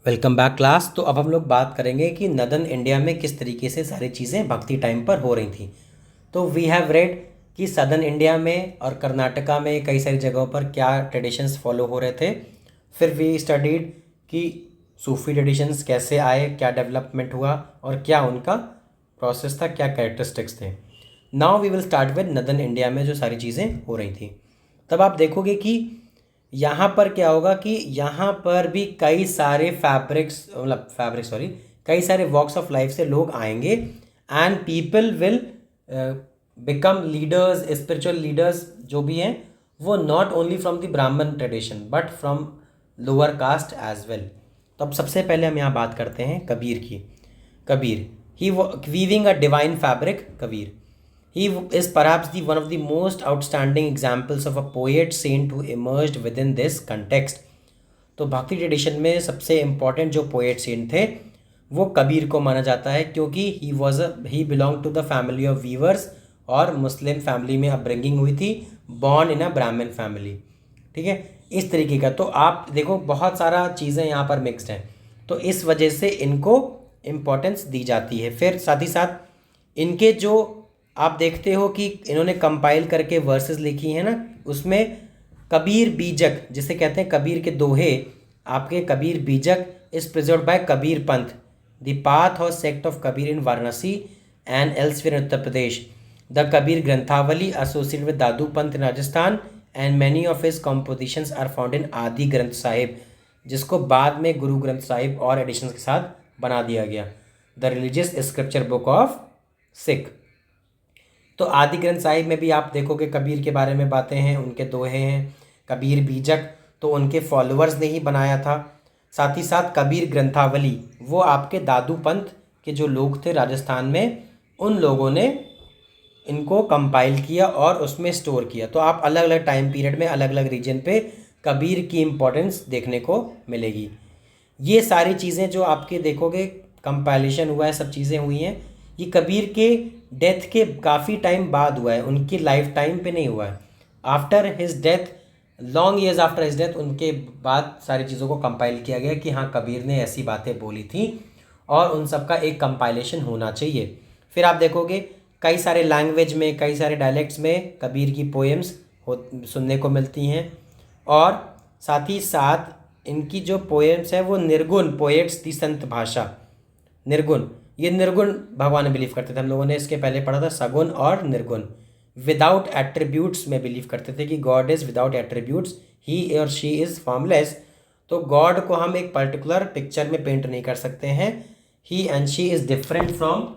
Welcome back class. तो अब हम लोग बात करेंगे कि नदन इंडिया में किस तरीके से सारी चीज़ें भक्ति टाइम पर हो रही थी। तो वी हैव रेड कि सदर्न इंडिया में और कर्नाटका में कई सारी जगहों पर क्या ट्रेडिशंस फॉलो हो रहे थे। फिर वी स्टडीड कि सूफी ट्रेडिशंस कैसे आए, क्या डेवलपमेंट हुआ और क्या उनका प्रोसेस था, क्या कैरेक्टरिस्टिक्स थे। Now we will start with northern India में जो सारी चीज़ें हो रही थी। तब आप देखोगे कि यहाँ पर क्या होगा कि यहाँ पर भी कई सारे कई सारे वॉक्स ऑफ लाइफ से लोग आएंगे and people will become leaders, spiritual leaders जो भी हैं वो not only from the Brahmin tradition but from lower caste as well. तो अब सबसे पहले हम यहाँ बात करते हैं कबीर की। Kabir he weaving a divine fabric. Kabir he is perhaps the one of the most outstanding examples of a poet saint who emerged within this context। तो भक्ति ट्रेडिशन में सबसे इम्पोर्टेंट जो पोएट सेंट थे वो कबीर को माना जाता है, क्योंकि he belong to the family of weavers और मुस्लिम फैमिली में अपब्रिंगिंग हुई थी, बॉर्न इन अ ब्राह्मण फैमिली। ठीक है, इस तरीके का। तो आप देखो बहुत सारा चीज़ें यहाँ पर मिक्सड हैं, तो इस वजह से इनको इम्पोर्टेंस दी जाती है। फिर साथ ही साथ इनके जो आप देखते हो कि इन्होंने कंपाइल करके वर्सेस लिखी हैं ना, उसमें कबीर बीजक जिसे कहते हैं, कबीर के दोहे, आपके कबीर बीजक is preserved by Kabir Panth, the path or sect of Kabir in Varanasi and elsewhere in Uttar Pradesh, the Kabir Granthavali associated with Dadu Panth in Rajasthan and many of his compositions are found in Adi Granth Sahib, जिसको बाद में गुरु ग्रंथ साहिब और एडिशंस के साथ बना दिया गया, the religious scripture book of Sikh. तो आदि ग्रंथ साहिब में भी आप देखोगे कबीर के बारे में बातें हैं, उनके दोहे हैं। कबीर बीजक तो उनके फॉलोअर्स ने ही बनाया था। साथ ही साथ कबीर ग्रंथावली वो आपके दादू पंथ के जो लोग थे राजस्थान में, उन लोगों ने इनको कंपाइल किया और उसमें स्टोर किया। तो आप अलग अलग टाइम पीरियड में अलग अलग रीजन पे कबीर की इम्पोर्टेंस देखने को मिलेगी। ये सारी चीज़ें जो आपके देखोगे कंपाइलेशन हुआ है, सब चीज़ें हुई हैं, ये कबीर के डेथ के काफ़ी टाइम बाद हुआ है, उनकी लाइफ टाइम पे नहीं हुआ है। After his death, long years after his death, उनके बाद सारी चीज़ों को कंपाइल किया गया कि हाँ कबीर ने ऐसी बातें बोली थी और उन सब का एक कंपाइलेशन होना चाहिए। फिर आप देखोगे कई सारे लैंग्वेज में, कई सारे डायलेक्ट्स में कबीर की पोएम्स सुनने को मिलती हैं। और साथ ही साथ इनकी जो पोएम्स है वो निर्गुण पोएट्स दी संत भाषा, निर्गुण, ये निर्गुण भगवान बिलीव करते थे। हम लोगों ने इसके पहले पढ़ा था सगुण और निर्गुण। विदाउट एट्रीब्यूट्स में बिलीव करते थे कि गॉड इज़ विदाउट एट्रीब्यूट्स, ही और शी इज़ फॉर्मलेस। तो गॉड को हम एक पर्टिकुलर पिक्चर में पेंट नहीं कर सकते हैं। He and she is different from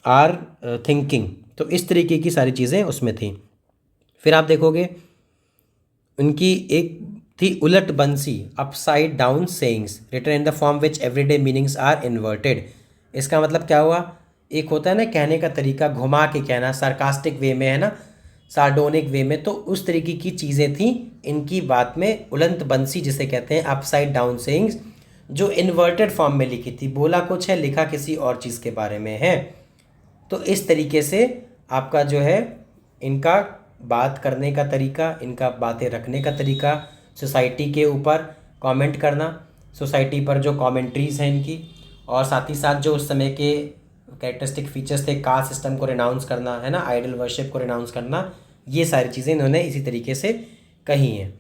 our thinking. तो इस तरीके की सारी चीज़ें उसमें थी। फिर आप देखोगे उनकी एक थी उलट बंसी, upside down sayings written in the form which everyday meanings are inverted. इसका मतलब क्या हुआ, एक होता है ना कहने का तरीका, घुमा के कहना, सार्कास्टिक वे में है ना, सार्डोनिक वे में, तो उस तरीके की चीज़ें थी इनकी बात में। उलट बंसी जिसे कहते हैं, अपसाइड डाउन सेइंग्स, जो इन्वर्टेड फॉर्म में लिखी थी, बोला कुछ है लिखा किसी और चीज़ के बारे में है। तो इस तरीके से आपका जो है इनका बात करने का तरीका, इनका बातें रखने का तरीका, सोसाइटी के ऊपर कमेंट करना, सोसाइटी पर जो कमेंट्रीज़ हैं इनकी, और साथ ही साथ जो उस समय के कैरेक्टरिस्टिक फीचर्स थे, कास्ट सिस्टम को रिनाउंस करना है ना, आइडल वर्शिप को रिनाउंस करना, ये सारी चीज़ें इन्होंने इसी तरीके से कही हैं।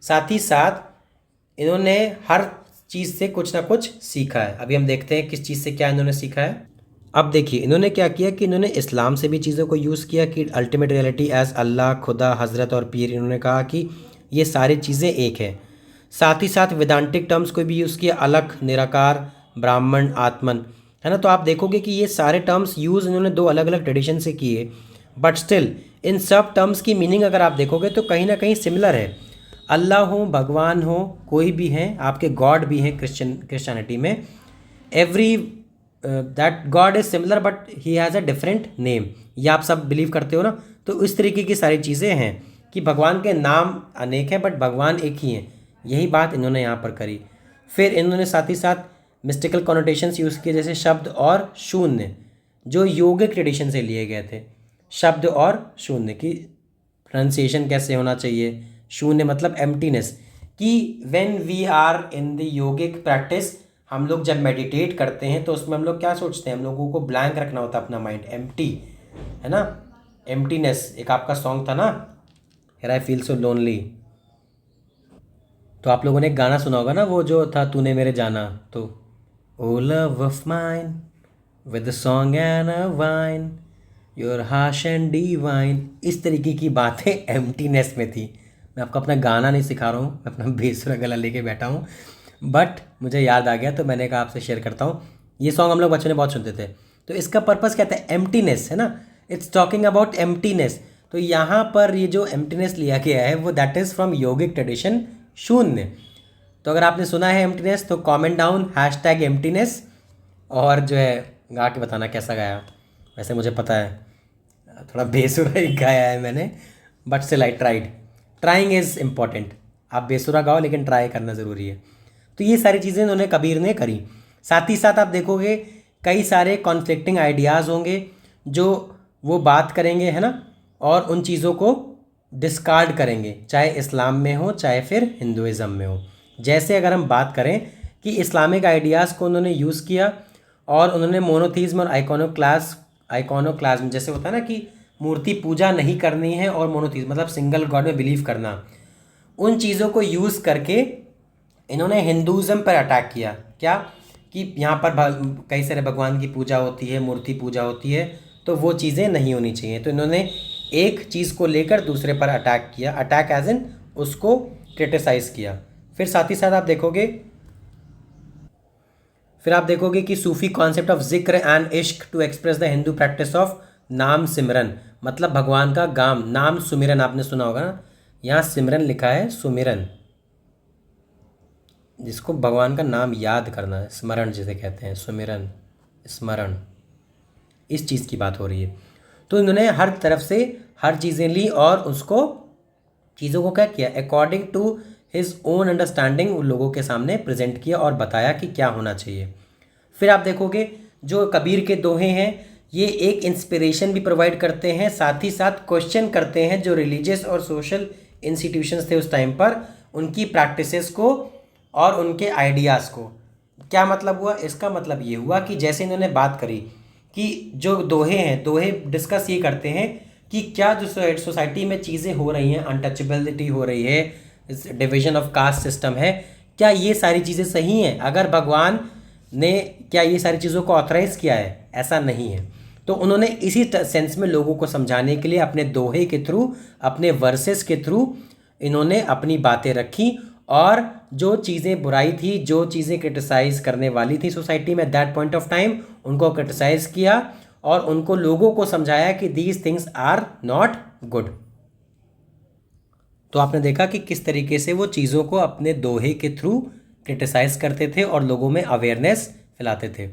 साथ ही साथ इन्होंने हर चीज़ से कुछ ना कुछ सीखा है। अभी हम देखते हैं किस चीज़ से क्या इन्होंने सीखा है। अब देखिए इन्होंने क्या किया कि इन्होंने इस्लाम से भी चीज़ों को यूज़ किया कि अल्टीमेट रियलिटी एज अल्लाह, खुदा, हज़रत और पीर। इन्होंने कहा कि ये सारी चीज़ें एक है। साथ ही साथ वेदांतिक टर्म्स को भी यूज़ किया, अलख, निराकार, ब्राह्मण, आत्मन, है ना। तो आप देखोगे कि ये सारे टर्म्स यूज़ इन्होंने दो अलग अलग ट्रेडिशन से किए, बट स्टिल इन सब टर्म्स की मीनिंग अगर आप देखोगे तो कहीं ना कहीं सिमिलर है। अल्लाह हो, भगवान हो, कोई भी हैं, आपके गॉड भी हैं क्रिश्चियनिटी में, every that God is similar but he has a different name. ये आप सब बिलीव करते हो ना। तो इस तरीके की सारी चीज़ें हैं कि भगवान के नाम अनेक हैं बट भगवान एक ही हैं। यही बात इन्होंने यहाँ पर करी। फिर इन्होंने साथ ही साथ मिस्टिकल कॉनोटेशंस यूज़ किए, जैसे शब्द और शून्य, जो योगिक ट्रेडिशन से लिए गए थे। शब्द और शून्य की प्रोनाउंसिएशन कैसे होना चाहिए, शून्य मतलब एम्प्टीनेस, कि when we are in the yogic practice, हम लोग जब मेडिटेट करते हैं तो उसमें हम लोग क्या सोचते हैं, हम लोगों को ब्लैंक रखना होता है अपना माइंड, एम्प्टी, है ना, एम्प्टीनेस। एक आपका सॉन्ग था ना, here I feel so lonely, तो आप लोगों ने एक गाना सुना होगा ना, वो जो था तूने मेरे जाना, तो O love of mine with song and a wine your harsh and divine, इस तरीके की बातें एम्प्टीनेस में थी। मैं आपको अपना गाना नहीं सिखा रहा हूँ, मैं अपना बेसुरा गला लेके बैठा हूँ, बट मुझे याद आ गया तो मैंने कहा आपसे शेयर करता हूँ। ये सॉन्ग हम लोग बचपन में बहुत सुनते थे। तो इसका पर्पस क्या था, एम्प्टीनेस, है ना, इट्स टॉकिंग अबाउट एम्प्टीनेस। तो यहाँ पर ये जो एम्प्टीनेस लिया गया है वो that is from yogic tradition शून्य। तो अगर आपने सुना है एम्प्टीनेस तो कमेंट डाउन हैशटैग एम्प्टीनेस, और जो है गा के बताना कैसा गाया। वैसे मुझे पता है थोड़ा बेसुरा ही गाया है मैंने, but still I tried, trying is important. आप बेसुरा गाओ लेकिन ट्राई करना ज़रूरी है। तो ये सारी चीज़ें उन्होंने कबीर ने करी। साथ ही साथ आप देखोगे कई सारे कॉन्फ्लिक्टिंग आइडियाज़ होंगे जो वो बात करेंगे, है ना, और उन चीज़ों को डिस्कार्ड करेंगे, चाहे इस्लाम में हो चाहे फिर हिंदुज़म में हो। जैसे अगर हम बात करें कि इस्लामिक आइडियाज़ को उन्होंने यूज़ किया और उन्होंने मोनोथीज़्म और आइकोनोक्लाज्म, जैसे होता है ना कि मूर्ति पूजा नहीं करनी है, और मोनोथीज़्म मतलब सिंगल गॉड में बिलीव करना, उन चीज़ों को यूज़ करके इन्होंने हिंदुज़म पर अटैक किया। क्या कि यहाँ पर कई सारे भगवान की पूजा होती है, मूर्ति पूजा होती है, तो वो चीज़ें नहीं होनी चाहिए। तो इन्होंने एक चीज़ को लेकर दूसरे पर अटैक किया, अटैक एज इन उसको क्रिटिसाइज़ किया। फिर साथ ही साथ आप देखोगे कि Sufi concept of zikr and ishq to express the Hindu practice of naam simran, मतलब भगवान का नाम सुमिरन, आपने सुना होगा ना, यहाँ सिमरन लिखा है सुमिरन, जिसको भगवान का नाम याद करना है, स्मरण जिसे कहते हैं, सुमिरन, स्मरण, इस चीज़ की बात हो रही है। तो इन्होंने हर तरफ से हर चीज़ें ली और उसको चीज़ों को क्या किया, according to his own understanding उन लोगों के सामने प्रेजेंट किया और बताया कि क्या होना चाहिए। फिर आप देखोगे जो कबीर के दोहे हैं ये एक इंस्पिरेशन भी प्रोवाइड करते हैं, साथ ही साथ क्वेश्चन करते हैं जो रिलीजियस और सोशल इंस्टीट्यूशंस थे उस टाइम पर, उनकी प्रैक्टिसेस को और उनके आइडियाज़ को। क्या मतलब हुआ, इसका मतलब ये हुआ कि जैसे इन्होंने बात करी कि जो दोहे हैं, दोहे डिस्कस ये करते हैं कि क्या जो सोसाइटी में चीज़ें हो रही हैं, अनटचेबिलिटी हो रही है, डिवीजन ऑफ कास्ट सिस्टम है, क्या ये सारी चीज़ें सही हैं, अगर भगवान ने क्या ये सारी चीज़ों को ऑथराइज़ किया है, ऐसा नहीं है। तो उन्होंने इसी सेंस में लोगों को समझाने के लिए अपने दोहे के थ्रू, अपने वर्सेस के थ्रू इन्होंने अपनी बातें रखी, और जो चीज़ें बुराई थी, जो चीज़ें क्रिटिसाइज़ करने वाली थी सोसाइटी में दैट पॉइंट ऑफ टाइम, उनको क्रिटिसाइज़ किया और उनको लोगों को समझाया कि these things are not good. तो आपने देखा कि किस तरीके से वो चीज़ों को अपने दोहे के थ्रू क्रिटिसाइज़ करते थे और लोगों में अवेयरनेस फैलाते थे।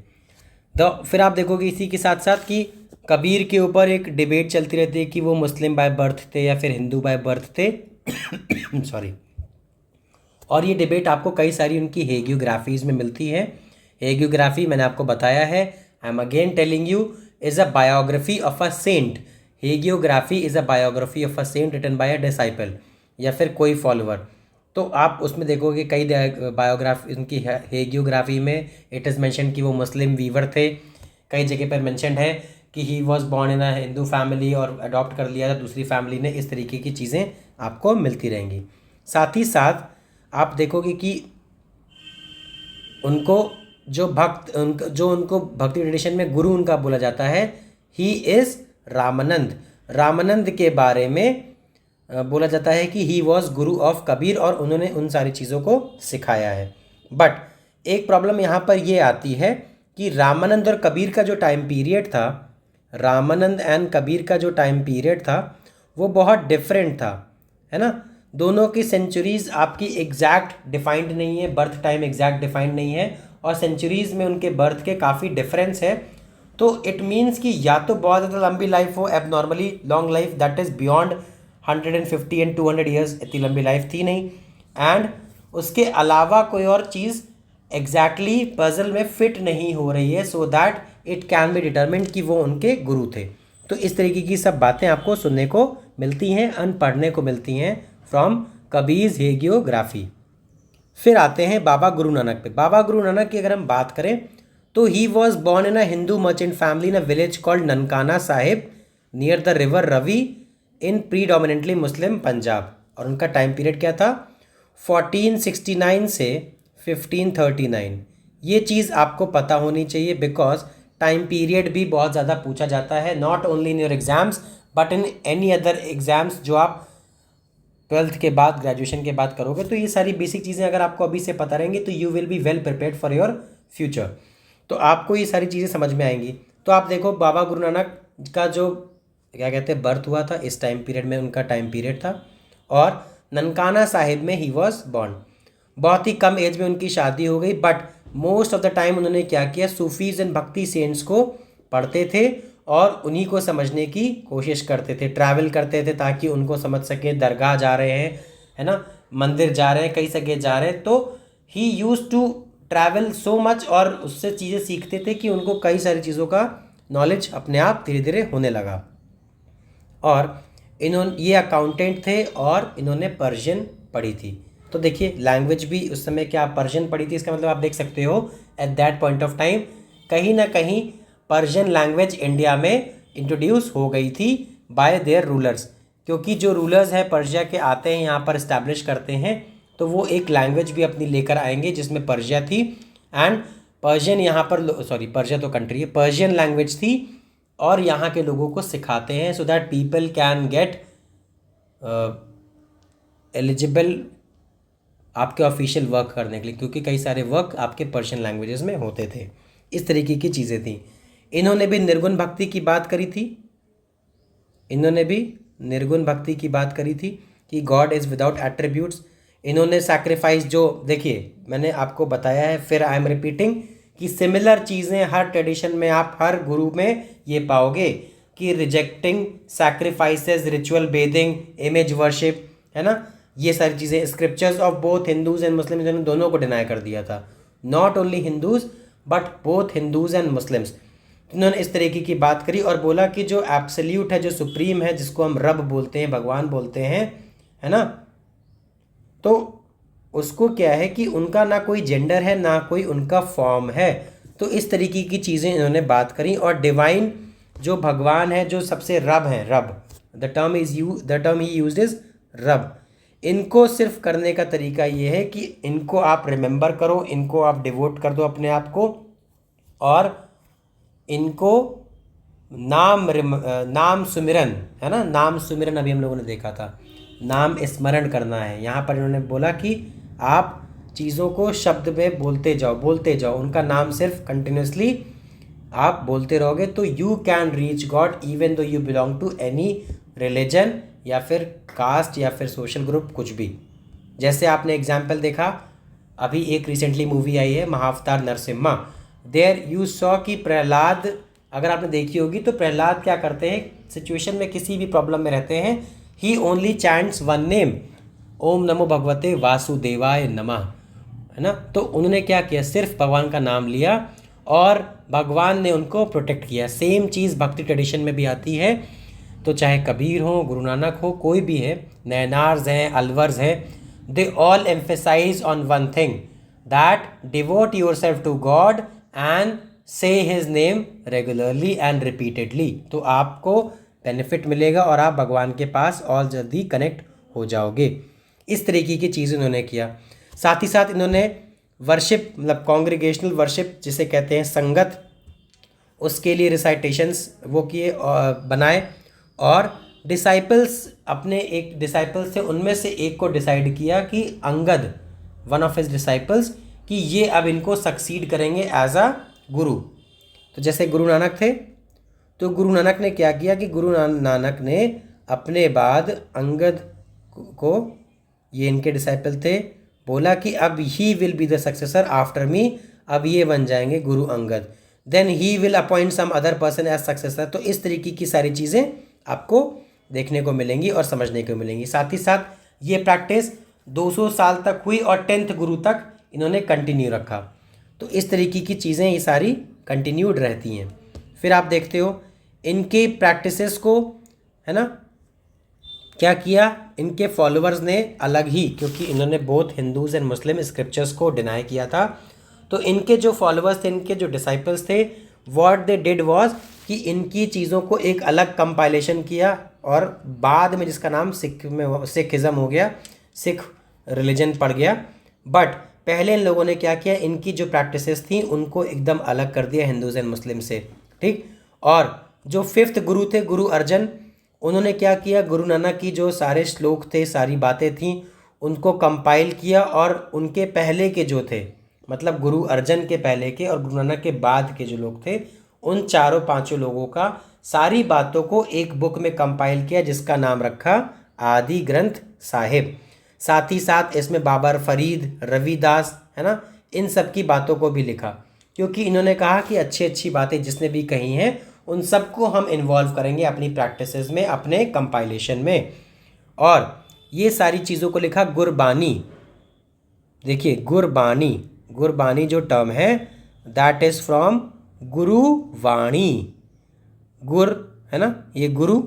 तो फिर आप देखोगे इसी के साथ साथ कि कबीर के ऊपर एक डिबेट चलती रहती है कि वो मुस्लिम बाय बर्थ थे या फिर हिंदू बाय बर्थ थे सॉरी। और ये डिबेट आपको कई सारी उनकी हेगियोग्राफीज़ में मिलती है। हेगियोग्राफी मैंने आपको बताया है, I am again telling you, is a biography of a saint. Hagiography is a biography of a saint written by a disciple, या फिर कोई फॉलोअर। तो आप उसमें देखोगे कई बायोग्राफी उनकी हेगियोग्राफी में इट इज़ मेंशन कि वो मुस्लिम वीवर थे, कई जगह पर मेंशन है कि ही was born in a Hindu family और अडॉप्ट कर लिया था दूसरी फैमिली ने। इस तरीके की चीज़ें आपको मिलती रहेंगी। साथ ही साथ आप देखोगे कि उनको जो उनको भक्ति ट्रेडिशन में गुरु उनका बोला जाता है, ही इज़ रामानंद। रामानंद के बारे में बोला जाता है कि he was Guru of Kabir, और उन्होंने उन सारी चीज़ों को सिखाया है। बट एक प्रॉब्लम यहाँ पर ये आती है कि रामानंद और कबीर का जो टाइम पीरियड था, रामानंद एंड कबीर का जो टाइम पीरियड था वो बहुत डिफरेंट था, है ना। दोनों की सेंचुरीज़ आपकी एग्जैक्ट डिफाइंड नहीं है, बर्थ टाइम एग्जैक्ट डिफाइंड नहीं है, और सेंचुरीज़ में उनके बर्थ के काफ़ी डिफरेंस है। तो इट मीन्स कि या तो बहुत ज़्यादा लंबी लाइफ हो, abnormally long life that is beyond 150 and 200 years, इतनी लंबी लाइफ थी नहीं, एंड उसके अलावा कोई और चीज़ एग्जैक्टली पजल में फिट नहीं हो रही है, so that it can be determined कि वो उनके गुरु थे। तो इस तरीके की सब बातें आपको सुनने को मिलती हैं, पढ़ने को मिलती हैं फ्रॉम कबीर्स हेगियोग्राफी। फिर आते हैं बाबा गुरु नानक पे। बाबा गुरु नानक की अगर हम बात करें तो he was born in a Hindu merchant family in a village called Nankana Sahib near the river Ravi in predominantly Muslim Punjab. और उनका टाइम पीरियड क्या था? 1469 से 1539। ये चीज़ आपको पता होनी चाहिए बिकॉज टाइम पीरियड भी बहुत ज़्यादा पूछा जाता है, not only in your exams but in any other exams जो आप 12th के बाद ग्रेजुएशन के बाद करोगे। तो ये सारी बेसिक चीज़ें अगर आपको अभी से पता रहेंगी तो you will be well prepared for your future. तो आपको ये सारी चीज़ें समझ में आएंगी। तो आप देखो बाबा गुरु नानक का जो क्या कहते हैं बर्थ हुआ था, इस टाइम पीरियड में उनका टाइम पीरियड था, और ननकाना साहिब में ही वॉज बॉर्न। बहुत ही कम एज में उनकी शादी हो गई, but most of the time उन्होंने क्या किया, सूफीज़ एंड भक्ति सेंट्स को पढ़ते थे और उन्हीं को समझने की कोशिश करते थे, ट्रैवल करते थे ताकि उनको समझ सके। दरगाह जा रहे हैं, है ना, मंदिर जा रहे हैं, कई जगह जा रहे हैं, तो he use to travel so much और उससे चीज़ें सीखते थे कि उनको कई सारी चीज़ों का नॉलेज अपने आप धीरे धीरे होने लगा। और ये अकाउंटेंट थे और इन्होंने पर्शियन पढ़ी थी। तो देखिए लैंग्वेज भी उस समय क्या पर्शियन पढ़ी थी, इसका मतलब आप देख सकते हो at that point of time कहीं ना कहीं पर्शियन लैंग्वेज इंडिया में इंट्रोड्यूस हो गई थी बाय देयर रूलर्स। क्योंकि जो रूलर्स हैं पर्शिया के आते हैं यहाँ पर इस्टेब्लिश करते हैं, तो वो एक लैंग्वेज भी अपनी लेकर आएंगे जिसमें पर्शिया थी। एंड पर्शियन यहाँ पर पर्शिया तो कंट्री है, पर्शियन लैंग्वेज थी और यहाँ के लोगों को सिखाते हैं so that people can get eligible आपके ऑफिशियल वर्क करने के लिए, क्योंकि कई सारे वर्क आपके पर्शियन लैंग्वेजेस में होते थे। इस तरीके की चीज़ें थी। इन्होंने भी निर्गुण भक्ति की बात करी थी, कि गॉड इज़ विदाउट एट्रीब्यूट्स। इन्होंने सैक्रिफाइस, जो देखिए मैंने आपको बताया है, फिर आई एम रिपीटिंग कि सिमिलर चीज़ें हर ट्रेडिशन में आप हर गुरु में ये पाओगे कि rejecting sacrifices, ritual bathing, image worship, है ना, ये सारी चीज़ें scriptures of both Hindus and Muslims, इन्होंने दोनों को डिनाई कर दिया था। Not only Hindus but both Hindus and Muslims. इन्होंने इस तरीके की बात करी और बोला कि जो एब्सोल्यूट है, जो सुप्रीम है, जिसको हम रब बोलते हैं, भगवान बोलते हैं, है ना, तो उसको क्या है कि उनका ना कोई जेंडर है ना कोई उनका फॉर्म है। तो इस तरीके की चीज़ें इन्होंने बात करी। और डिवाइन जो भगवान है, जो सबसे रब हैं, रब, the term he used is रब। इनको सिर्फ करने का तरीका ये है कि इनको आप रिमेंबर करो, इनको आप डिवोट कर दो अपने आप को, और इनको नाम सुमिरन, है ना, नाम सुमिरन अभी हम लोगों ने देखा था, नाम स्मरण करना है। यहाँ पर इन्होंने बोला कि आप चीज़ों को शब्द में बोलते जाओ, उनका नाम सिर्फ कंटिन्यूसली आप बोलते रहोगे तो you can reach God even though you belong to any religion या फिर कास्ट या फिर सोशल ग्रुप, कुछ भी। जैसे आपने एग्जाम्पल देखा, अभी एक रिसेंटली मूवी आई है महाअवतार नरसिम्हा, देयर यू सॉ कि प्रहलाद, अगर आपने देखी होगी तो प्रहलाद क्या करते हैं, सिचुएशन में किसी भी प्रॉब्लम में रहते हैं, ही ओनली चैंट्स वन नेम, ओम नमो भगवते वासुदेवाय नमः, है ना। तो उन्होंने क्या किया, सिर्फ भगवान का नाम लिया और भगवान ने उनको प्रोटेक्ट किया। सेम चीज़ भक्ति ट्रेडिशन में भी आती है। तो चाहे कबीर हो, गुरु नानक हो, कोई भी है, नैनार्स हैं, अलवर्स हैं, they all emphasise on one thing, that devote your self to God and say his name regularly and repeatedly. तो आपको बेनिफिट मिलेगा और आप भगवान के पास और जल्दी कनेक्ट हो जाओगे। इस तरीके की चीज़ इन्होंने किया। साथ ही साथ इन्होंने वर्शिप, मतलब कॉन्ग्रीगेशनल वर्शिप जिसे कहते हैं, संगत, उसके लिए रिसाइटेशंस वो किए और बनाए, और डिसाइपल्स, अपने एक डिसाइपल से उनमें से एक को डिसाइड किया कि Angad, one of his disciples, कि ये अब इनको सक्सीड करेंगे एज अ गुरु। तो जैसे गुरु नानक थे, तो गुरु नानक ने क्या किया कि गुरु नानक ने अपने बाद अंगद को, ये इनके डिसाइपल थे, बोला कि अब he will be the successor after me, अब ये बन जाएंगे Guru Angad, then he will appoint some other person as successor. तो इस तरीके की सारी चीज़ें आपको देखने को मिलेंगी और समझने को मिलेंगी। साथ ही साथ ये प्रैक्टिस 200 साल तक हुई और 10th गुरु तक इन्होंने कंटिन्यू रखा। तो इस तरीके की चीज़ें ये सारी कंटिन्यूड रहती हैं। फिर आप देखते हो इनके प्रैक्टिसेस को, है ना, क्या किया, इनके फॉलोअर्स ने अलग ही, क्योंकि इन्होंने both Hindus and Muslim scriptures को डिनाई किया था, तो इनके जो फॉलोअर्स थे, इनके जो डिसाइपल्स थे, व्हाट दे डिड वाज कि इनकी चीज़ों को एक अलग कंपाइलेशन किया और बाद में जिसका नाम सिखिज़म हो गया, सिख रिलीजन पड़ गया। बट पहले इन लोगों ने क्या किया, इनकी जो प्रैक्टिसेस थी उनको एकदम अलग कर दिया हिंदूज़ एंड मुस्लिम से, ठीक। और जो फिफ्थ गुरु थे, गुरु अर्जन, उन्होंने क्या किया, गुरु नानक की जो सारे श्लोक थे, सारी बातें थीं, उनको कंपाइल किया और उनके पहले के जो थे, मतलब गुरु अर्जन के पहले के और गुरु नानक के बाद के जो लोग थे, उन चारों पांचों लोगों का सारी बातों को एक बुक में कंपाइल किया जिसका नाम रखा आदि ग्रंथ साहिब। साथ ही साथ इसमें बाबर फरीद, रविदास, है ना, इन सब की बातों को भी लिखा, क्योंकि इन्होंने कहा कि अच्छी अच्छी बातें जिसने भी कही हैं उन सबको हम इन्वॉल्व करेंगे अपनी प्रैक्टिसेस में, अपने कंपाइलेशन में। और ये सारी चीज़ों को लिखा गुरबानी। देखिए गुरबानी, गुरबानी जो टर्म है दैट इज़ फ्रॉम गुरुवाणी। गुर है ना, ये गुरु,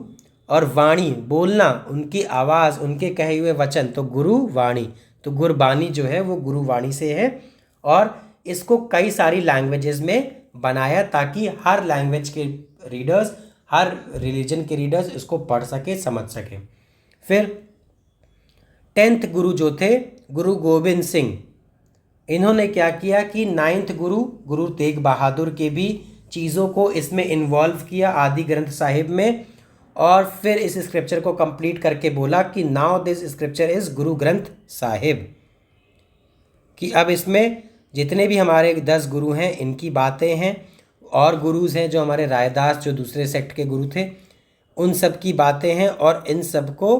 और वाणी बोलना, उनकी आवाज़, उनके कहे हुए वचन, तो गुरुवाणी। तो गुरबानी जो है वो गुरुवाणी से है और इसको कई सारी लैंग्वेजेस में बनाया ताकि हर लैंग्वेज के रीडर्स, हर रिलीजन के रीडर्स इसको पढ़ सके, समझ सके। फिर 10th गुरु जो थे, गुरु गोविंद सिंह, इन्होंने क्या किया कि 9th गुरु, गुरु तेग बहादुर के भी चीज़ों को इसमें इन्वॉल्व किया आदि ग्रंथ साहिब में, और फिर इस स्क्रिप्चर को कंप्लीट करके बोला कि now this scripture is Guru Granth Sahib, कि अब इसमें जितने भी हमारे 10 गुरु हैं इनकी बातें हैं, और गुरुज हैं जो हमारे रायदास, जो दूसरे सेक्ट के गुरु थे, उन सब की बातें हैं, और इन सब को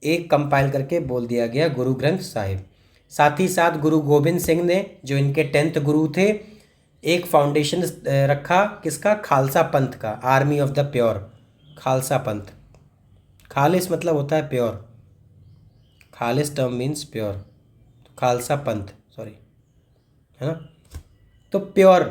एक कंपाइल करके बोल दिया गया गुरु ग्रंथ साहिब। साथ ही साथ गुरु गोविंद सिंह ने, जो इनके 10th गुरु थे, एक फाउंडेशन रखा किसका, खालसा पंथ का, army of the pure, Khalsa पंथ। खालिस मतलब होता है प्योर, खालिस टर्म मीन्स प्योर, तो खालसा पंथ, सॉरी, है ना, तो प्योर,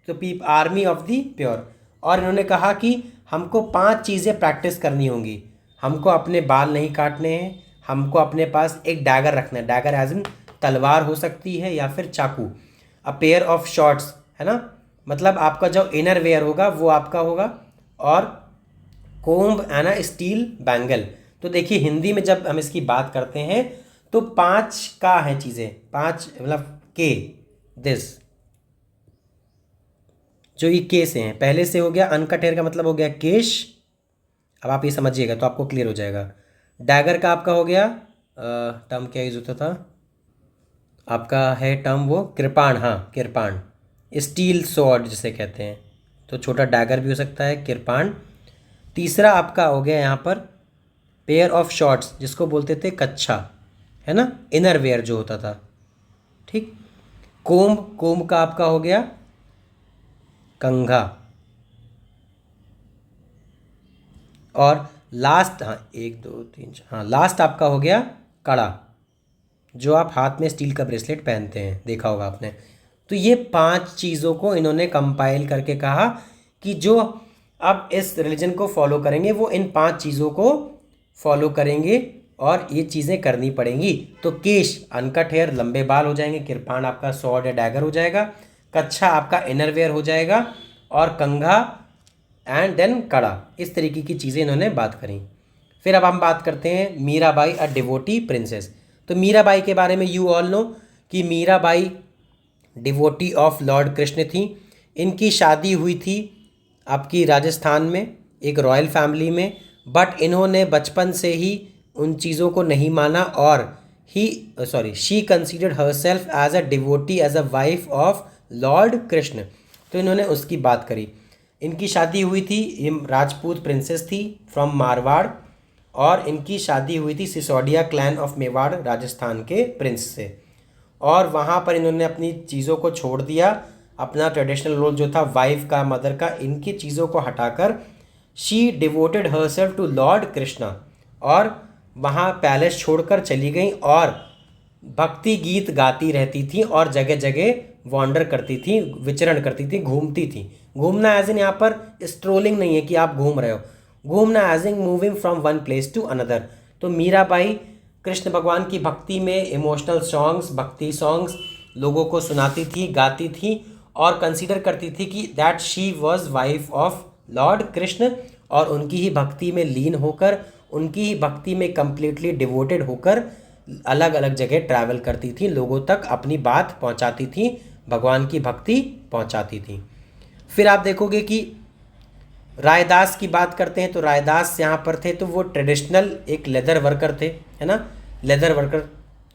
तो आर्मी ऑफ दी प्योर। और इन्होंने कहा कि हमको 5 चीज़ें प्रैक्टिस करनी होंगी। हमको अपने बाल नहीं काटने हैं, हमको अपने पास एक डैगर रखना है, डैगर एज इन तलवार हो सकती है या फिर चाकू। अ पेयर ऑफ शॉर्ट्स, है ना, मतलब आपका जो इनर वेयर होगा वो आपका होगा, और comb and a steel bangle. तो देखिए हिंदी में जब हम इसकी बात करते हैं तो 5 का है चीज़ें, 5 मतलब के, दिस जो ये के से हैं, पहले से हो गया अनकट हेयर का मतलब हो गया केश। अब आप ये समझिएगा तो आपको क्लियर हो जाएगा। डैगर का आपका हो गया टर्म क्या यूज होता था आपका, है टर्म वो कृपाण, हाँ कृपाण, स्टील स्वॉर्ड जिसे कहते हैं, तो छोटा डैगर भी हो सकता है, कृपाण। तीसरा आपका हो गया यहाँ पर पेयर ऑफ शॉर्ट्स, जिसको बोलते थे कच्छा, है ना, इनर वेयर जो होता था, ठीक। कोम्ब, कोम्ब का आपका हो गया कंघा, और लास्ट, हाँ 1 2 3 हाँ लास्ट आपका हो गया कड़ा, जो आप हाथ में स्टील का ब्रेसलेट पहनते हैं, देखा होगा आपने। तो ये 5 चीज़ों को इन्होंने कंपाइल करके कहा कि जो अब इस रिलीजन को फॉलो करेंगे वो इन 5 चीज़ों को फॉलो करेंगे और ये चीज़ें करनी पड़ेंगी। तो केश, अनकट हेयर, लंबे बाल हो जाएंगे, कृपाण आपका स्वॉर्ड या डैगर हो जाएगा, कच्छा आपका इनर वेयर हो जाएगा, और कंघा एंड देन कड़ा, इस तरीके की चीज़ें इन्होंने बात करी। फिर अब हम बात करते हैं मीराबाई अ डिवोटी प्रिंसेस। तो मीराबाई के बारे में यू ऑल नो कि Mirabai devotee of Lord Krishna थी। इनकी शादी हुई थी आपकी राजस्थान में एक रॉयल फैमिली में, बट इन्होंने बचपन से ही उन चीज़ों को नहीं माना, और she considered herself as a devotee, as a wife of Lord Krishna. तो इन्होंने उसकी बात करी। इनकी शादी हुई थी, ये राजपूत प्रिंसेस थी फ्रॉम मारवाड़, और इनकी शादी हुई थी सिसोदिया क्लैन ऑफ मेवाड़, राजस्थान के प्रिंस से। और वहाँ पर इन्होंने अपनी चीज़ों को छोड़ दिया, अपना ट्रेडिशनल रोल जो था वाइफ का, मदर का, इनकी चीज़ों को हटाकर she devoted herself to Lord Krishna, और वहाँ पैलेस छोड़कर चली गई और भक्ति गीत गाती रहती थी और जगह जगह वॉन्डर करती थी, विचरण करती थी, घूमती थी। घूमना एज इन यहाँ पर स्ट्रोलिंग नहीं है कि आप घूम रहे हो, घूमना as in moving from one place to another. तो मीराबाई कृष्ण भगवान की भक्ति में इमोशनल सॉन्ग्स, भक्ति सॉन्ग्स लोगों को सुनाती थी, गाती थी और कंसीडर करती थी कि that she was wife of Lord Krishna, और उनकी ही भक्ति में लीन होकर, उनकी ही भक्ति में कंप्लीटली डिवोटेड होकर अलग अलग जगह ट्रैवल करती थी, लोगों तक अपनी बात पहुंचाती थी, भगवान की भक्ति पहुंचाती थी। फिर आप देखोगे कि रायदास की बात करते हैं, तो रायदास यहाँ पर थे तो वो ट्रेडिशनल एक लेदर वर्कर थे, है ना, लेदर वर्कर।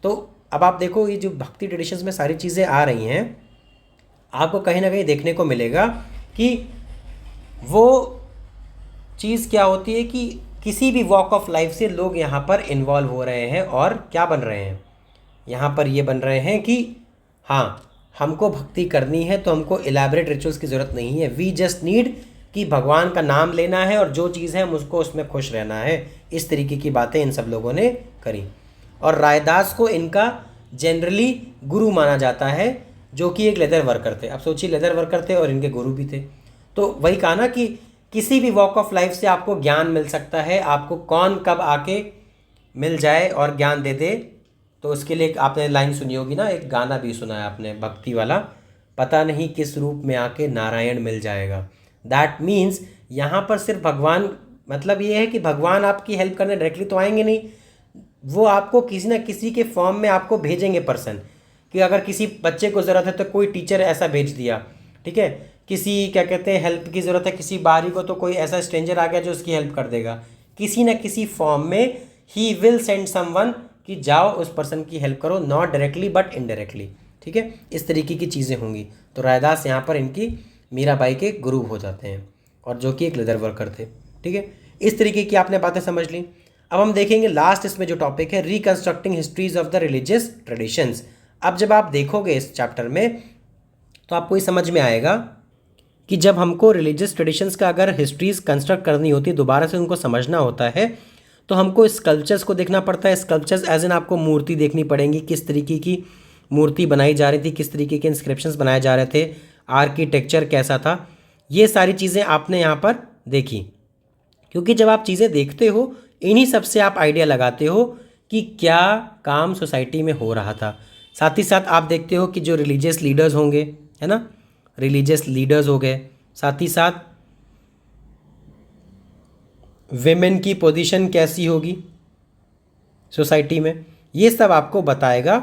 तो अब आप देखो ये जो भक्ति ट्रेडिशंस में सारी चीज़ें आ रही हैं, आपको कहीं ना कहीं देखने को मिलेगा कि वो चीज़ क्या होती है कि किसी भी वॉक ऑफ लाइफ से लोग यहाँ पर इन्वॉल्व हो रहे हैं और क्या बन रहे हैं, यहाँ पर ये बन रहे हैं कि हाँ, हमको भक्ति करनी है तो हमको इलेबरेट रिचुअल्स की ज़रूरत नहीं है, वी जस्ट नीड कि भगवान का नाम लेना है और जो चीज़ है मुझको उसमें खुश रहना है। इस तरीके की बातें इन सब लोगों ने करी। और रायदास को इनका जनरली गुरु माना जाता है, जो कि एक लेदर वर्कर थे। अब सोचिए, लेदर वर्कर थे और इनके गुरु भी थे। तो वही कहा ना कि किसी भी वॉक ऑफ लाइफ से आपको ज्ञान मिल सकता है, आपको कौन कब आके मिल जाए और ज्ञान दे दे। तो उसके लिए आपने लाइन सुनी होगी ना, एक गाना भी सुना है आपने भक्ति वाला, पता नहीं किस रूप में आके नारायण मिल जाएगा। दैट मीन्स यहाँ पर सिर्फ भगवान, मतलब ये है कि भगवान आपकी हेल्प करने डायरेक्टली तो आएंगे नहीं, वो आपको किसी ना किसी के फॉर्म में आपको भेजेंगे पर्सन। कि अगर किसी बच्चे को ज़रूरत है तो कोई टीचर ऐसा भेज दिया, ठीक है, किसी क्या कहते हैं हेल्प की ज़रूरत है किसी बाहरी को, तो कोई ऐसा स्ट्रेंजर आ गया जो उसकी हेल्प कर देगा। किसी ना किसी फॉर्म में ही विल सेंड समवन कि जाओ उस पर्सन की हेल्प करो, नॉट डायरेक्टली बट इनडायरेक्टली, ठीक है। इस तरीके की चीज़ें होंगी। तो रायदास यहाँ पर इनकी मीराबाई के गुरु हो जाते हैं, और जो कि एक लेदर वर्कर थे, ठीक है। इस तरीके की आपने बातें समझ ली। अब हम देखेंगे लास्ट इसमें जो टॉपिक है, reconstructing histories of the religious traditions. अब जब आप देखोगे इस चैप्टर में तो आपको ये समझ में आएगा कि जब हमको रिलीजियस ट्रेडिशंस का अगर हिस्ट्रीज कंस्ट्रक्ट करनी होती है, दोबारा से उनको समझना होता है, तो हमको स्कल्पचर्स को देखना पड़ता है। स्कल्पचर्स एज एन आपको मूर्ति देखनी पड़ेगी, किस तरीके की मूर्ति बनाई जा रही थी, किस तरीके के इंस्क्रिप्शंस बनाए जा रहे थे, आर्किटेक्चर कैसा था, ये सारी चीज़ें आपने यहाँ पर देखी। क्योंकि जब आप चीज़ें देखते हो, इन्हीं सब से आप आइडिया लगाते हो कि क्या काम सोसाइटी में हो रहा था। साथ ही साथ आप देखते हो कि जो रिलीजियस लीडर्स होंगे, है ना, रिलीजियस लीडर्स हो गए, साथ ही साथ विमेन की पोजीशन कैसी होगी सोसाइटी में, ये सब आपको बताएगा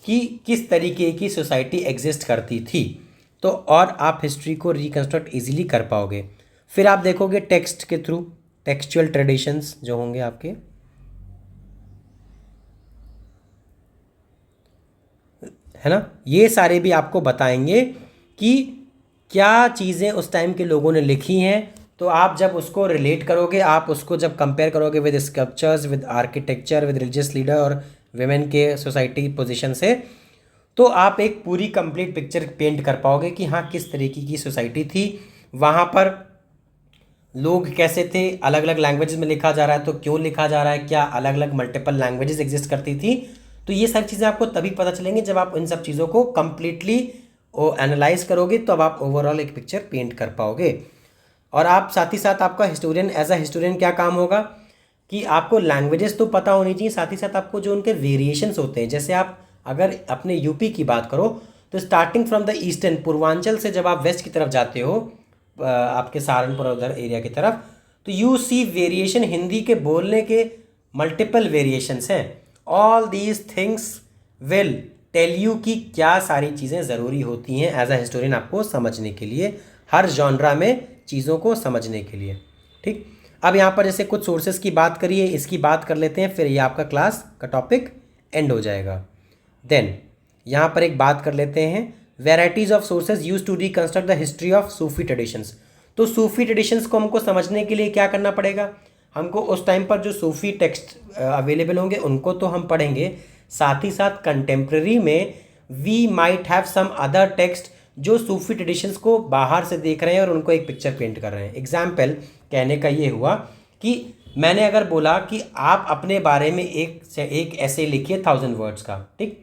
कि किस तरीके की सोसाइटी एग्जिस्ट करती थी। तो और आप हिस्ट्री को रिकंस्ट्रक्ट इजीली कर पाओगे। फिर आप देखोगे टेक्स्ट के थ्रू, टेक्सचुअल ट्रेडिशंस जो होंगे आपके, है ना, ये सारे भी आपको बताएंगे कि क्या चीज़ें उस टाइम के लोगों ने लिखी हैं। तो आप जब उसको रिलेट करोगे, आप उसको जब कंपेयर करोगे with sculptures, with architecture, with religious leader और वेमेन के सोसाइटी पोजीशन से, तो आप एक पूरी कंप्लीट पिक्चर पेंट कर पाओगे कि हाँ किस तरीके की सोसाइटी थी, वहाँ पर लोग कैसे थे, अलग अलग लैंग्वेजेस में लिखा जा रहा है तो क्यों लिखा जा रहा है, क्या अलग अलग मल्टीपल लैंग्वेजेस एग्जिस्ट करती थी। तो ये सारी चीज़ें आपको तभी पता चलेंगी जब आप इन सब चीज़ों को कंप्लीटली एनालाइज करोगे, तो अब आप ओवरऑल एक पिक्चर पेंट कर पाओगे। और आप साथ ही साथ आपका हिस्टोरियन, एज अ हिस्टोरियन क्या काम होगा कि आपको लैंग्वेजेस तो पता होनी चाहिए, साथ ही साथ आपको जो उनके वेरिएशंस होते हैं, जैसे आप अगर अपने यूपी की बात करो तो starting from the eastern, Purvanchal से जब आप वेस्ट की तरफ जाते हो, आपके सहारनपुर उधर एरिया की तरफ, तो यू सी वेरिएशन, हिंदी के बोलने के मल्टीपल वेरिएशंस हैं। All these things will tell you कि क्या सारी चीज़ें ज़रूरी होती हैं एज अ हिस्टोरियन आपको समझने के लिए, हर जॉनरा में चीज़ों को समझने के लिए, ठीक। अब यहाँ पर जैसे कुछ सोर्सेज की बात करिए, इसकी बात कर लेते हैं, फिर ये आपका क्लास का टॉपिक एंड हो जाएगा। देन यहाँ पर एक बात कर लेते हैं, varieties of sources use to reconstruct the history of Sufi traditions. तो सूफी ट्रेडिशंस को हमको समझने के लिए क्या करना पड़ेगा, हमको उस टाइम पर जो सूफी टेक्स्ट अवेलेबल होंगे उनको तो हम पढ़ेंगे, साथ ही साथ कंटेम्प्रेरी में we might have some other text जो सूफी ट्रेडिशंस को बाहर से देख रहे हैं और उनको एक पिक्चर पेंट कर रहे हैं। एग्जाम्पल कहने का ये हुआ कि मैंने अगर बोला कि आप अपने बारे में एक ऐसे लिखिए 1000 वर्ड्स का, ठीक,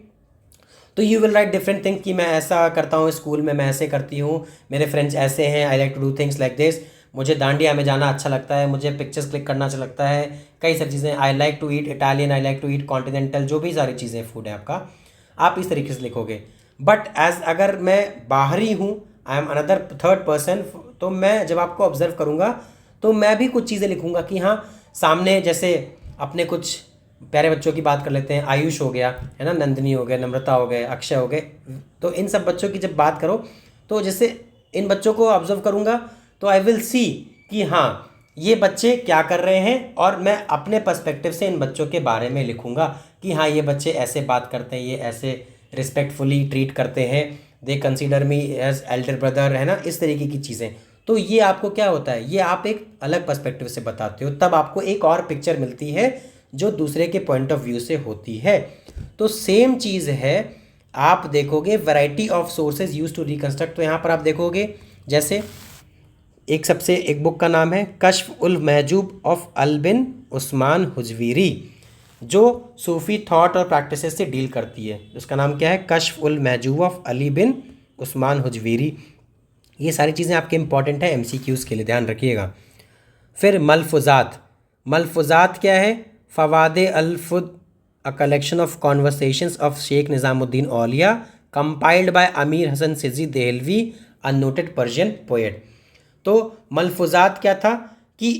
तो you will write different thing कि मैं ऐसा करता हूँ स्कूल में, मैं ऐसे करती हूँ, मेरे फ्रेंड्स ऐसे हैं, I like to do things like this. मुझे दांडिया में जाना अच्छा लगता है, मुझे पिक्चर्स क्लिक करना अच्छा लगता है, कई सारी चीज़ें, I like to eat Italian, I like to eat continental, जो भी सारी चीज़ें फूड है आपका, आप इस तरीके से लिखोगे। बट एज अगर मैं बाहरी हूँ, I am another third person, तो मैं जब आपको ऑब्जर्व करूँगा तो मैं भी कुछ चीज़ें लिखूँगा कि हाँ, सामने जैसे अपने कुछ प्यारे बच्चों की बात कर लेते हैं, आयुष हो गया है ना, नंदिनी हो गए, नम्रता हो गए, अक्षय हो गए, तो इन सब बच्चों की जब बात करो तो जैसे इन बच्चों को ऑब्जर्व करूँगा तो आई विल सी कि हाँ, ये बच्चे क्या कर रहे हैं, और मैं अपने पर्सपेक्टिव से इन बच्चों के बारे में लिखूँगा कि हाँ, ये बच्चे ऐसे बात करते हैं, ये ऐसे रिस्पेक्टफुली ट्रीट करते हैं, they consider me as elder brother, है ना, इस तरीके की चीज़ें। तो ये आपको क्या होता है, ये आप एक अलग पर्सपेक्टिव से बताते हो, तब आपको एक और पिक्चर मिलती है जो दूसरे के पॉइंट ऑफ व्यू से होती है। तो सेम चीज़ है, आप देखोगे variety of sources use to reconstruct, तो यहाँ पर आप देखोगे जैसे एक बुक का नाम है कश्फ उल महजूब ऑफ अल बिन उस्मान हुजवीरी, जो सूफ़ी थॉट और प्रैक्टिसेस से डील करती है। उसका नाम क्या है, कश्फ उल महजूब ऑफ अली बिन उस्मान हुजवीरी। ये सारी चीज़ें आपके इंपॉर्टेंट है MCQs के लिए, ध्यान रखिएगा। फिर मलफुजात क्या है, Fawaid al Fuad, a collection of conversations of Sheikh Nizamuddin Auliya, compiled by Amir Hasan Sijzi Dehlavi, a noted Persian poet. तो मलफुजात क्या था कि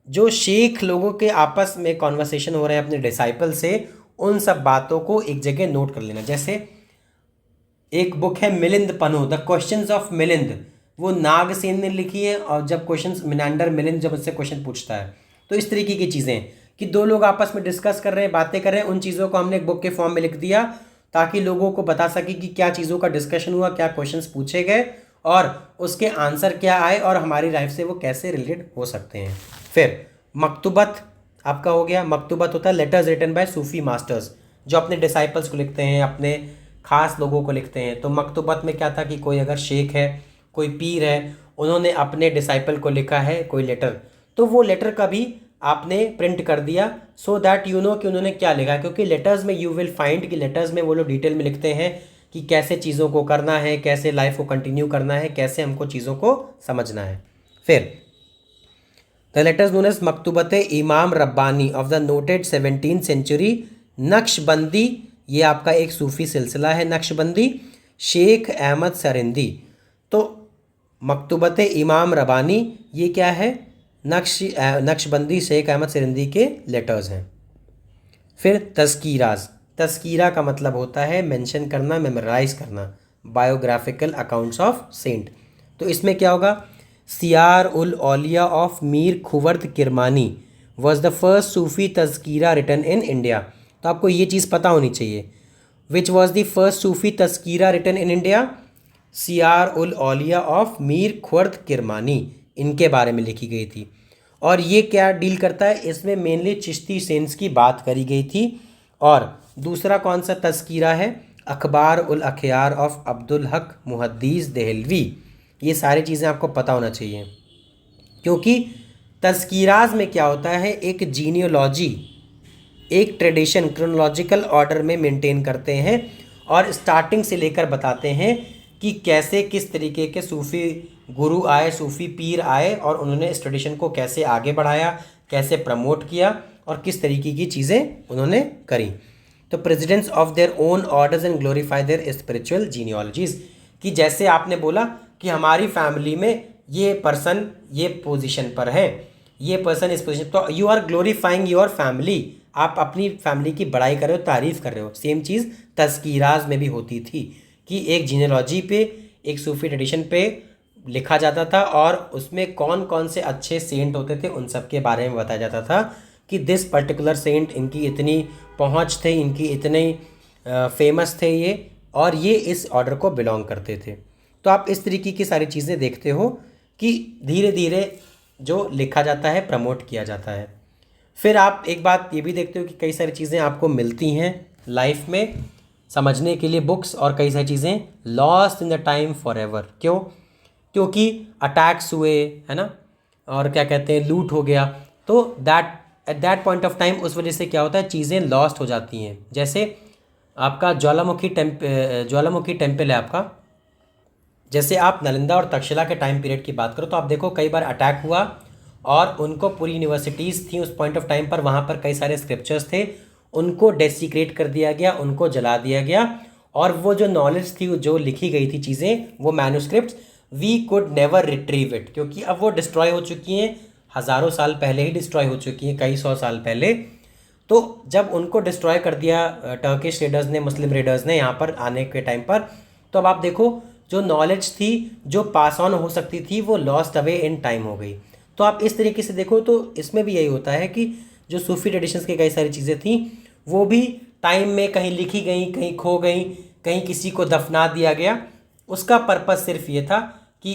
जो शेख लोगों के आपस में कॉन्वर्सेशन हो रहे हैं अपने डिसाइपल से, उन सब बातों को एक जगह नोट कर लेना। जैसे एक बुक है Milinda Panha, the questions of Milinda, वो नागसेन ने लिखी है, और जब क्वेश्चंस मिनांडर मिलिंद जब उससे क्वेश्चन पूछता है, तो इस तरीके की चीज़ें कि दो लोग आपस में डिस्कस कर रहे हैं, बातें कर रहे हैं, उन चीज़ों को हमने एक बुक के फॉर्म में लिख दिया ताकि लोगों को बता सके कि क्या चीज़ों का डिस्कशन हुआ, क्या क्वेश्चंस पूछे गए और उसके आंसर क्या आए, और हमारी लाइफ से वो कैसे रिलेटेड हो सकते हैं। फिर मकतूबत आपका हो गया। मकतूबत होता है letters written by Sufi masters, जो अपने डिसाइपल्स को लिखते हैं, अपने ख़ास लोगों को लिखते हैं। तो मकतूबत में क्या था कि कोई अगर शेख है, कोई पीर है, उन्होंने अपने डिसाइपल को लिखा है कोई लेटर, तो वो लेटर का भी आपने प्रिंट कर दिया, सो दैट यू नो कि उन्होंने क्या लिखा है। क्योंकि लेटर्स में यू विल फाइंड कि लेटर्स में वो लोग डिटेल में लिखते हैं कि कैसे चीज़ों को करना है, कैसे लाइफ को कंटिन्यू करना है, कैसे हमको चीज़ों को समझना है। फिर the letters known as Maktubat Imam Rabbani of the noted 17th century Naqshbandi, ये आपका एक सूफ़ी सिलसिला है नक्शबंदी, शेख अहमद सरिंदी। तो मकतूबत इमाम रब्बानी ये क्या है, नक्शबंदी शेख अहमद सरिंदी के लेटर्स हैं। फिर तस्कीरा का मतलब होता है मेंशन करना, मेमोराइज करना, बायोग्राफिकल अकाउंट्स ऑफ सेंट। तो इसमें क्या होगा, Siyar ul Auliya of Mir Khurd Kirmani was the first Sufi तस्कीरा रिटन इन इंडिया। तो आपको ये चीज़ पता होनी चाहिए, which was the first Sufi तस्कीरा written in India, Siyar ul Auliya of Mir Khurd Kirmani, इनके बारे में लिखी गई थी। और ये क्या डील करता है, इसमें मेनली चिश्ती सेंस की बात करी गई थी। और दूसरा कौन सा तस्कीरा है, अखबार उल अखयार ऑफ अब्दुल हक मुहद्दीस देहलवी। ये सारी चीज़ें आपको पता होना चाहिए, क्योंकि तस्कीराज में क्या होता है, एक जीनियोलॉजी, एक ट्रेडिशन क्रोनोलॉजिकल ऑर्डर में मेंटेन करते हैं और स्टार्टिंग से लेकर बताते हैं कि कैसे किस तरीके के सूफ़ी गुरु आए, सूफ़ी पीर आए, और उन्होंने इस ट्रेडिशन को कैसे आगे बढ़ाया, कैसे प्रमोट किया, और किस तरीके की चीज़ें उन्होंने करी। तो presidents of their own orders and glorify their spiritual genealogies, कि जैसे आपने बोला कि हमारी फैमिली में ये पर्सन ये पोजीशन पर है, ये पर्सन इस पोजीशन, तो you are glorifying your family, आप अपनी फैमिली की बड़ाई कर रहे हो, तारीफ़ कर रहे हो। सेम चीज़ तस्कीराज में भी होती थी कि एक जीनियोलॉजी पे, एक सूफ़ी ट्रेडिशन पे लिखा जाता था, और उसमें कौन कौन से अच्छे सेंट होते थे उन सब के बारे में बताया जाता था कि दिस पर्टिकुलर सेंट, इनकी इतनी पहुंच थे, इनकी इतने फेमस थे ये, और ये इस ऑर्डर को बिलोंग करते थे। तो आप इस तरीके की सारी चीज़ें देखते हो कि धीरे धीरे जो लिखा जाता है प्रमोट किया जाता है। फिर आप एक बात ये भी देखते हो कि कई सारी चीज़ें आपको मिलती हैं लाइफ में समझने के लिए, बुक्स, और कई सारी चीज़ें lost in the time for ever. क्यों? क्योंकि अटैक्स हुए, है ना, और क्या कहते हैं, लूट हो गया, तो that at that point of time उस वजह से क्या होता है, चीज़ें लॉस्ट हो जाती हैं। जैसे आपका ज्वालामुखी टेम्पल है आपका, जैसे आप नालंदा और तक्षशिला के टाइम पीरियड की बात करो तो आप देखो कई बार अटैक हुआ और उनको पूरी यूनिवर्सिटीज़ थी उस पॉइंट ऑफ टाइम पर, वहाँ पर कई सारे स्क्रिप्चर्स थे, उनको डेसिक्रेट कर दिया गया, उनको जला दिया गया। और वो जो नॉलेज थी, जो लिखी गई थी चीज़ें, वो manuscript, we could never retrieve it, क्योंकि अब वो डिस्ट्रॉय हो चुकी हैं, हज़ारों साल पहले ही डिस्ट्रॉय हो चुकी हैं, कई सौ साल पहले। तो जब उनको डिस्ट्रॉय कर दिया टर्किश रेडर्स ने, मुस्लिम रेडर्स ने यहाँ पर आने के टाइम पर, तो अब आप देखो जो नॉलेज थी, जो पास ऑन हो सकती थी, वो लॉस्ट अवे इन टाइम हो गई। तो आप इस तरीके से देखो तो इसमें भी यही होता है कि जो सूफी ट्रेडिशंस की कई सारी चीज़ें थी वो भी टाइम में कहीं लिखी गई, कहीं खो गई, कहीं किसी को दफना दिया गया। उसका पर्पस सिर्फ ये था कि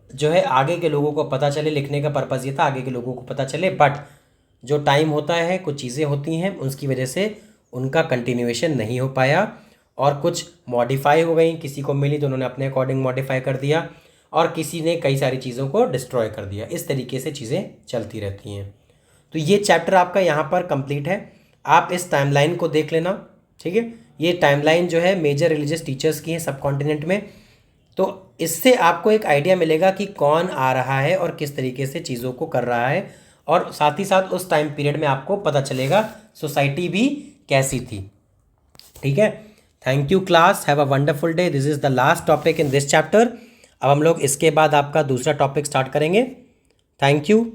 जो है आगे के लोगों को पता चले, लिखने का पर्पज़ ये था आगे के लोगों को पता चले। बट जो टाइम होता है, कुछ चीज़ें होती हैं, उसकी वजह से उनका कंटिन्यूएशन नहीं हो पाया और कुछ मॉडिफाई हो गई, किसी को मिली तो उन्होंने अपने अकॉर्डिंग मॉडिफाई कर दिया और किसी ने कई सारी चीज़ों को डिस्ट्रॉय कर दिया। इस तरीके से चीज़ें चलती रहती हैं। तो ये चैप्टर आपका यहाँ पर कंप्लीट है। आप इस टाइमलाइन को देख लेना, ठीक है। ये टाइमलाइन जो है मेजर रिलीजियस टीचर्स की है सब कॉन्टिनेंट में। तो इससे आपको एक आइडिया मिलेगा कि कौन आ रहा है और किस तरीके से चीज़ों को कर रहा है, और साथ ही साथ उस टाइम पीरियड में आपको पता चलेगा सोसाइटी भी कैसी थी, ठीक है। Thank you class, have a wonderful day. This is the last topic in this chapter. अब हम लोग इसके बाद आपका दूसरा टॉपिक स्टार्ट करेंगे। Thank you.